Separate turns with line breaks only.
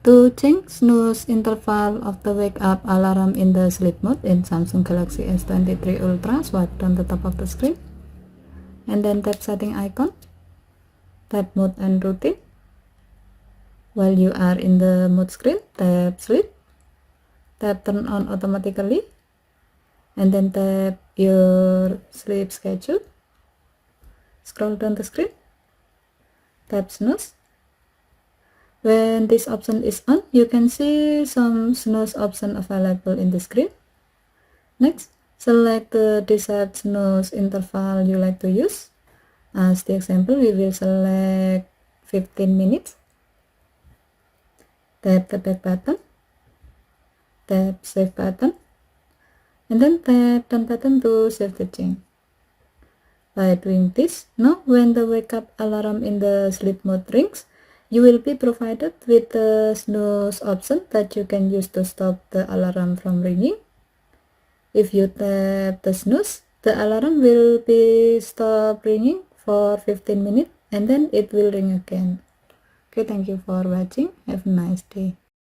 To change snooze interval of the wake up alarm in the sleep mode in Samsung Galaxy S23 Ultra, swipe down the top of the screen and then tap setting icon, tap mode and routine. While you are in the mode screen, tap sleep, tap turn on automatically, and then tap your sleep schedule. Scroll down the screen, tap snooze. When this option is on, you can see some snooze option available in the screen. Next, select the desired snooze interval you like to use. As the example, we will select 15 minutes. Tap the back button, tap save button, and then tap done button to save the change. By doing this, now when the wake up alarm in the sleep mode rings, you will be provided with the snooze option that you can use to stop the alarm from ringing. If you tap the snooze, the alarm will be stop ringing for 15 minutes and then it will ring again. Okay, thank you for watching. Have a nice day.